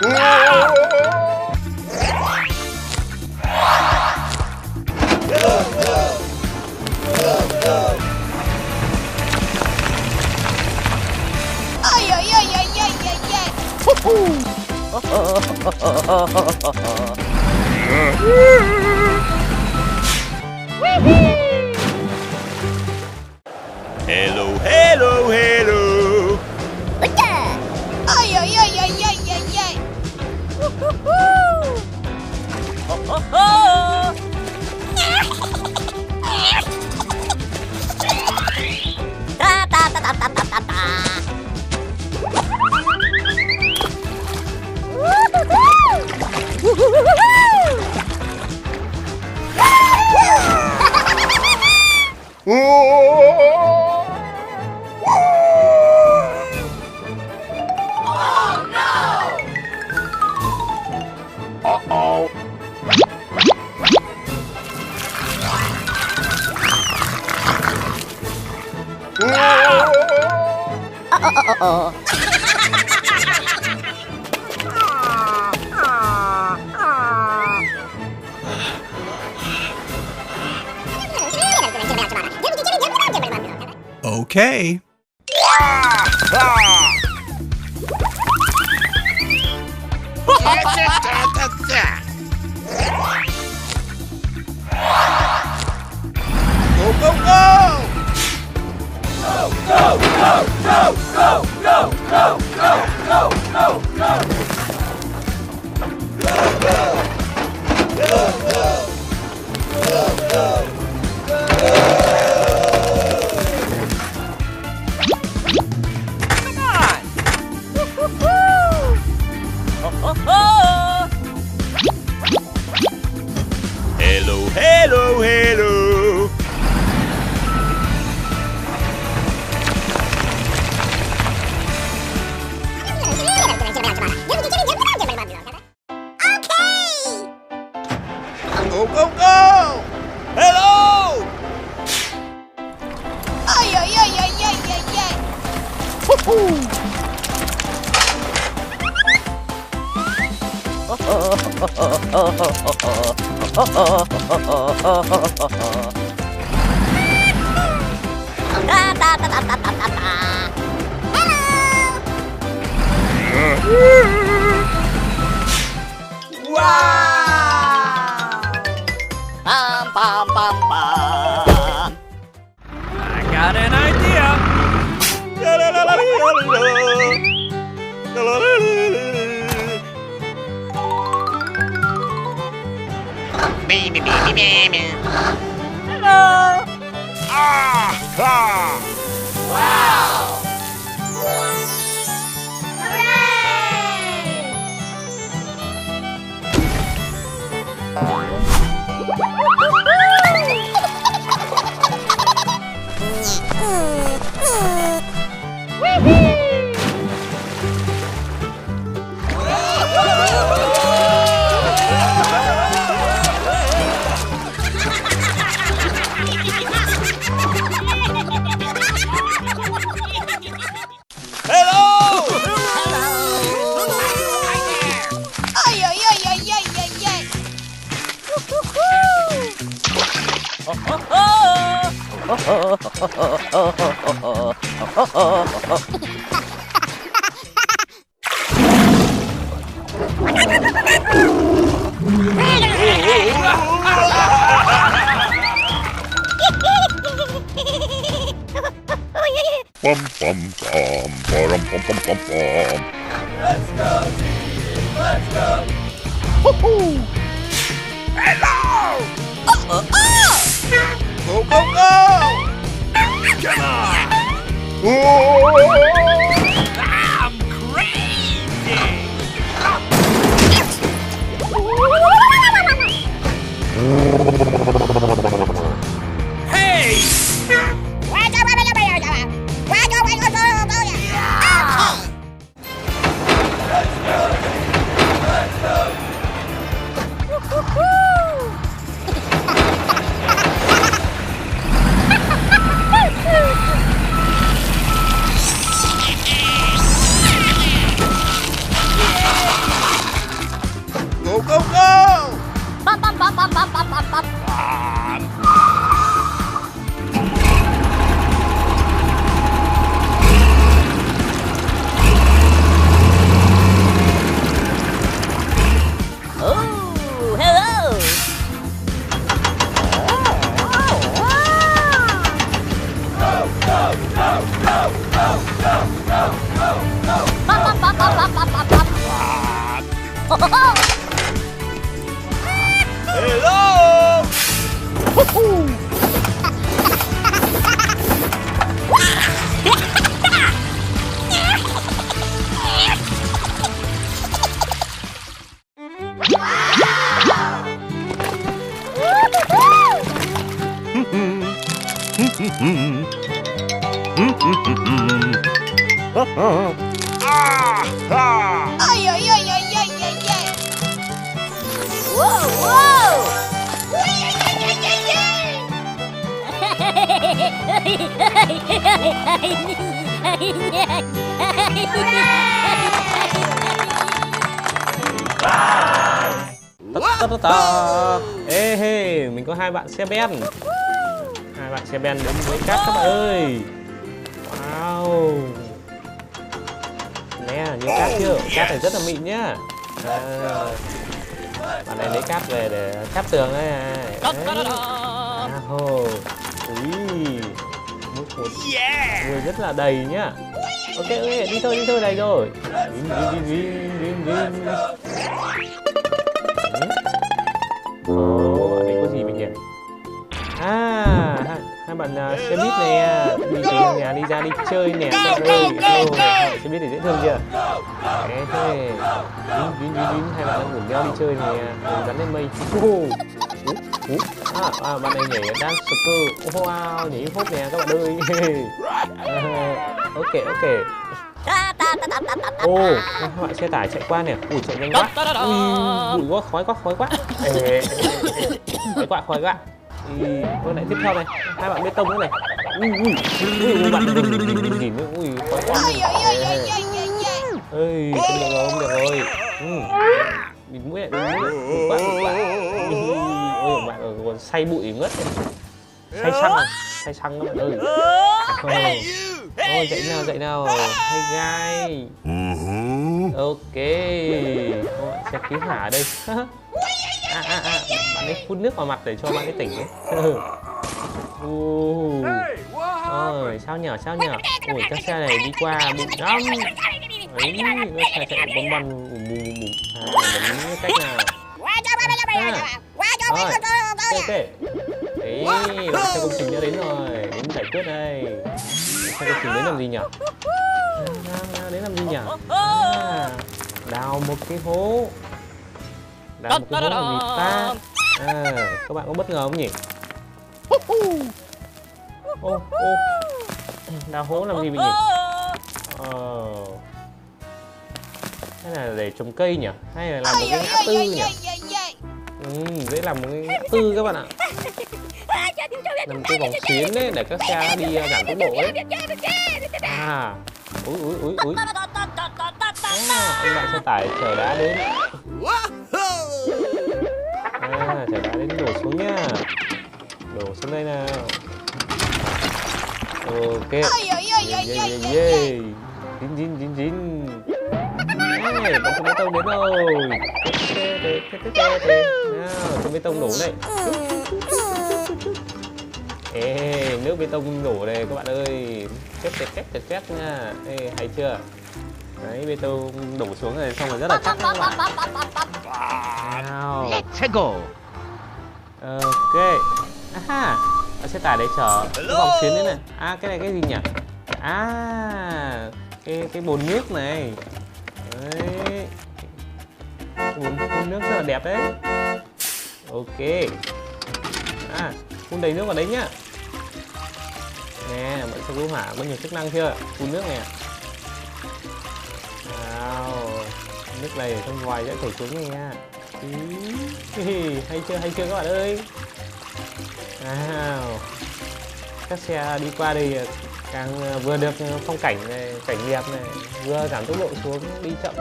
Ay, ay, ay, ay, ay, ay, ay. Hello, hello, hello. Ay, ay, ay, ay, ay, ay, ay. Ta ta ta ta ta ta ta ta. Uh-oh. Okay. Go, go, go! Go, go, go, go, go, go, go, go, go, go, go! Go, go! Go, go! Go, go! Come on! Hello, hello, hello! Go, go, go! Hello! Ay, ay, ay, ay, ay, ay, ay. Ta ta ta ta ta ta ta ta. Pam pam pam pam. I got an idea. Me, me, me, me, me, me. Hello. Ah! Ah! Hello! Ay, ay, ay, ay, ay, ay, ay. Bum bum bum, bum bum bum bum bum. Let's go, JCB, let's go. Woohoo! Hello! Go, go, go! Come on! I'm crazy! Hey! Hello. Ay, ay, ay, ay, ay, ay, ay. Wow, wow. Uy, ay, ay, ay, ay, ay. Ê hê, mình có hai bạn xe ben. Hai bạn xe ben đến với cát các bạn ơi. Wow. Nè, như cát chưa? Cát này rất là mịn nhá. Bạn này lấy cát về để tháp tường đây này. Wow. Ui. Một người rất là đầy nhá. Ok, đi thôi, đầy rồi. Ồ, ở đây có gì mình nhỉ? Hai bạn xe buýt nè, đi từ nhà đi ra đi chơi nè. Xe buýt này dễ thương chưa? Thế, hai bạn đang ngủ nhau đi chơi nè, gắn lên mây. Bạn này nhảy dance circle. Wow, nhảy hip hop nè các bạn ơi. Ok. Ô, hai bạn xe tải chạy qua nè. Ui, chạy nhanh quá. Bụi quá, khói quá. Khói quá. Con lại tiếp theo này, hai bạn bê tông nữa này. Bạn gì nữa, khói quá. Ay, ay, ay, ay, ay, ay, ay. Ơi, không được rồi. Bịt mũi lại, bụi quá. Ôi, bạn còn say bụi ngất. Say xăng các bạn ơi. Ôi, dậy nào. Hey guys. Ok. Bạn sẽ cứu hỏa ở đây. Bạn ấy phun nước vào mặt để cho bạn ấy tỉnh đấy. Ôi, sao nhở? Ôi, các xe này đi qua bụi lắm. Ấy, nó chạy bom bùm. Đúng cách nào. Ok. Đấy, xe công trình đã đến rồi. Đến giải quyết đây. Xe công trình đến làm gì nhỉ? Đến làm gì nhỉ? Đào một cái hố. Làm gì ta? Các bạn có bất ngờ không nhỉ? Đào hố làm gì vậy nhỉ? Hay là để trồng cây nhỉ? Hay là làm một cái ngã tư nhỉ? Dễ làm một cái ngã tư các bạn ạ. Làm cái vòng xuyến đấy để các xe đi giảm tốc độ đấy. Ui. Anh bạn xe tải chở đá đến. Chở đá đến đổ xuống nhá. Đổ xuống đây nào. Ok. Dính. Bắn cho bê tông đến rồi. Nào, cho bê tông đổ đây. Ê, nước bê tông đổ đây các bạn ơi. Két nha. Ê, hay chưa? Đấy, bê tông đổ xuống rồi xong rồi rất là chắc các bạn. Nào. Let's go. Ok. Xe tải để chở cái vòng xuyến đấy này. Cái này cái gì nhỉ? Cái bồn nước này. Đấy. Bồn nước rất là đẹp đấy. Ok. Phun đầy nước vào đấy nhá. Nè, bạn sẽ cứu hỏa có nhiều chức năng chưa? Phun nước nè. Nước này ở trong vòi sẽ chảy xuống nha. Hay chưa các bạn ơi? Các xe đi qua đây càng vừa được phong cảnh này, cảnh đẹp này, vừa giảm tốc độ xuống đi chậm.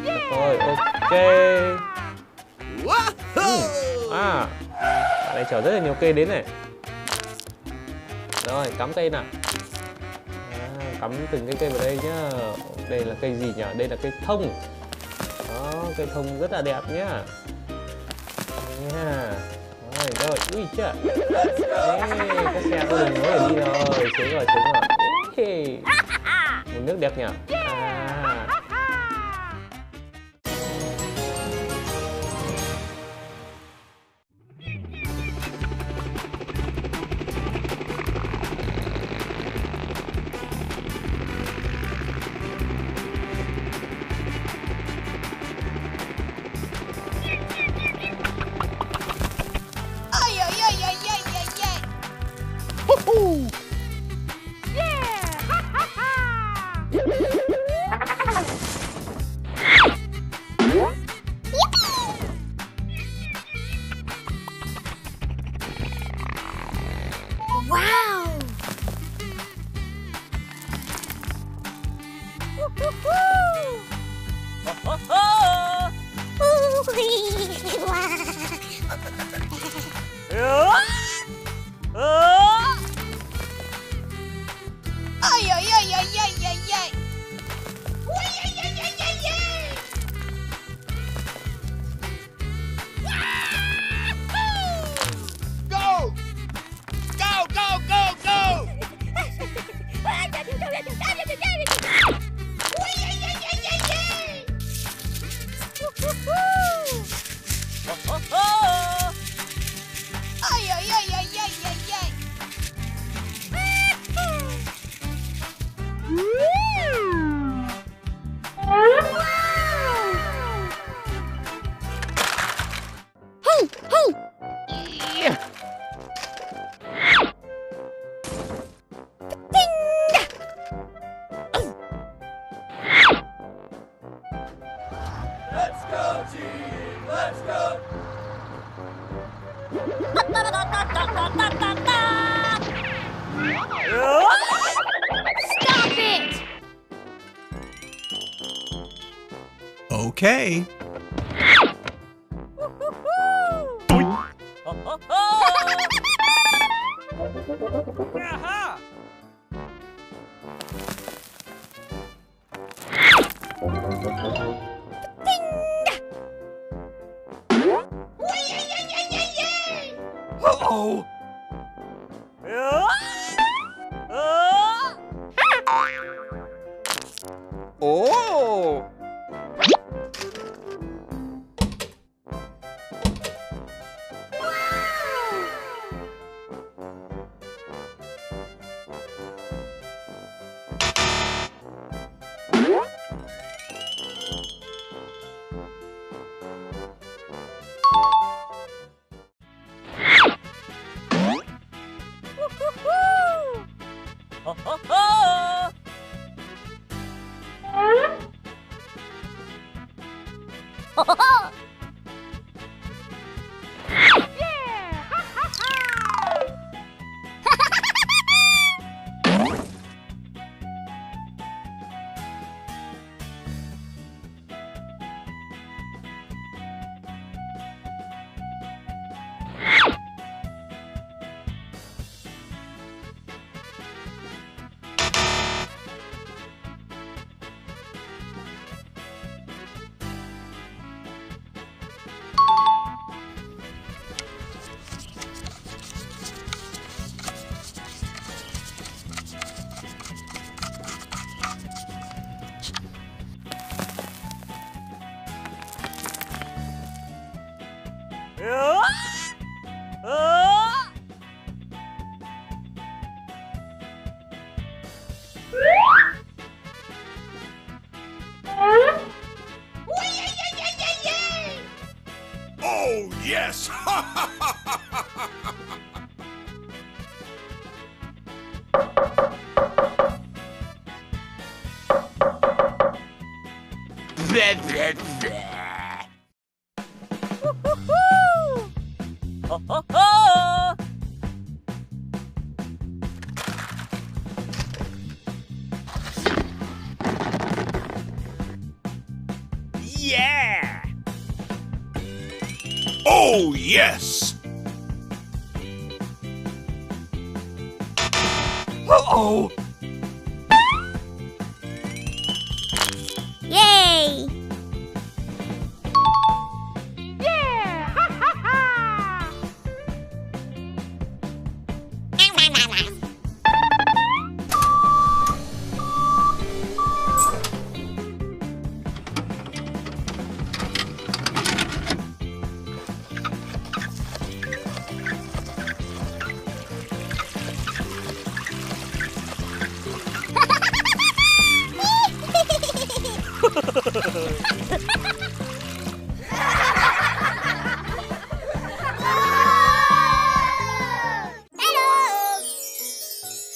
Được rồi, ok. Bạn này chở rất là nhiều cây đến này. Rồi, cắm cây nào. Cắm từng cây vào đây nhá. Đây là cây gì nhỉ? Đây là cây thông. Đó, cây thông rất là đẹp nhá. Rồi, ui chưa. Các xe có đường nối để đi rồi. Xuống rồi. Một nước đẹp nhỉ. Ay, ay, ay, ay, ay, ay, ay. Uy, ay, ay, ay, ay, ay. Go! Go, go, go, go! Uy, ay, ay, ay, ay, ay. Ay, ay, ay, ay, ay, ay, ay. Stop it! Okay. Uy, ay, ay, ay, ay, ay. Uh-oh. Oh! Oh, yes. Yeah! Oh, yes. Uh-oh. Yay!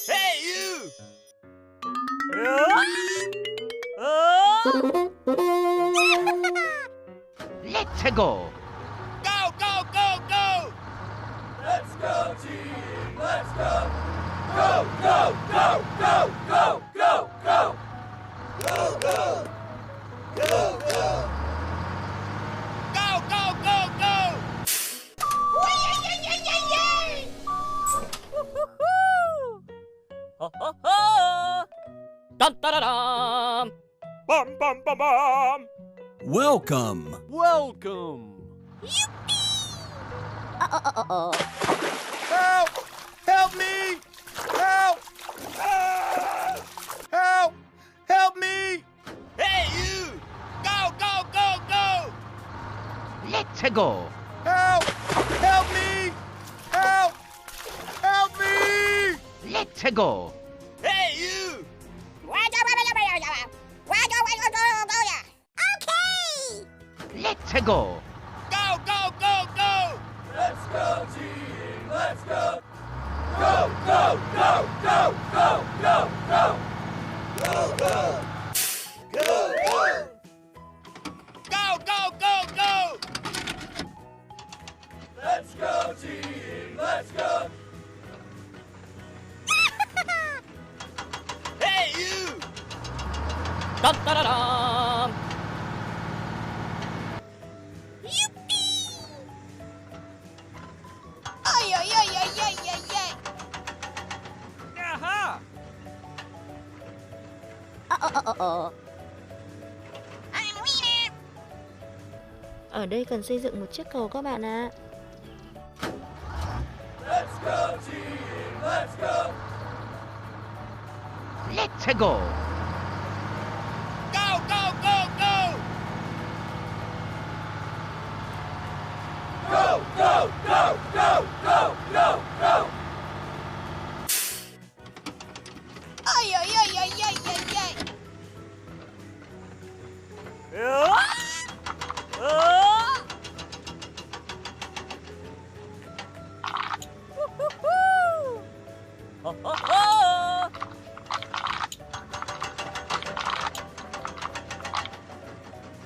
Hey, you! Let's go! Go, go, go, go! Let's go, team! Let's go! Go, go, go, go, go, go, go! Go, go! Go, go! Go, go, go, go! Ho, ho, ho! Dun, dun, dun, dun. Bum bum bum bum. Welcome. Welcome! Help! Help me! Help! Ah! Help! Help me! Hey, you! Go, go, go, go! Let's go! Help! Help me! Help! Help me! Let's go! Hey, you! Let's go! Go, go, go, go! Let's go, team! Let's go! Go, go, go, go, go, go, go! Go, go! Go, go! Go, go, go, go! Let's go, team! Let's go! Hey, you! Dun, dun, dun, dun. Ay, ay, ay, ay, ay, ay, ay. Aha! Ở đây cần xây dựng một chiếc cầu các bạn ạ. Let's go, team! Let's go! Let's go! Go, go, go, go! Go, go, go, go, go, go, go! Ay, ay, ay, ay, ay, ay, ay. Ho, ho, ho!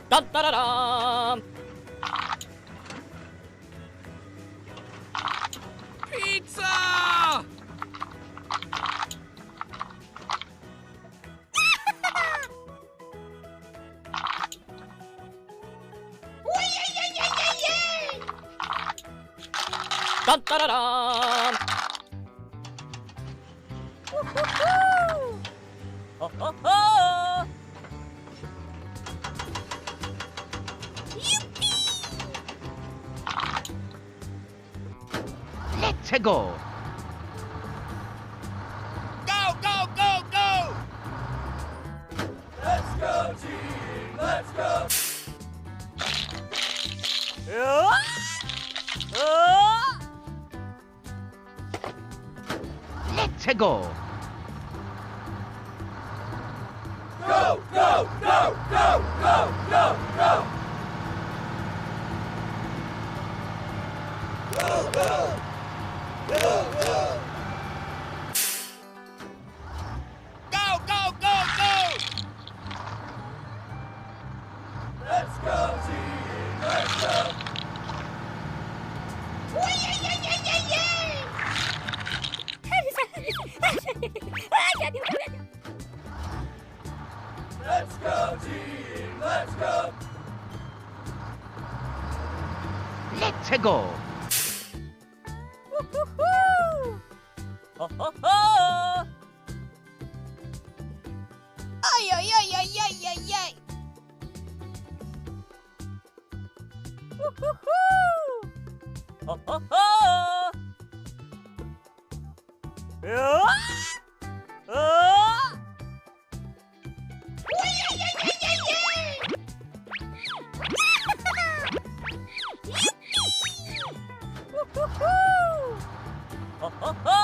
Dun, dun, dun, dun. Pizza! Dun, dun, dun, dun. Ho, ho, ho! Let's go! Go, go, go, go! Let's go, team! Let's go! Let's go! Go, go, go, go, go, go, go! Go, go! Go, go! Go, go, go, go! Let's go, team! Let's go! Let's go, team! Let's go! Let's go! Ho, ho, ho! Ay, ay, ay, ay, ay, ay, ay. Ho, ho, ho! Ho, ho, ho!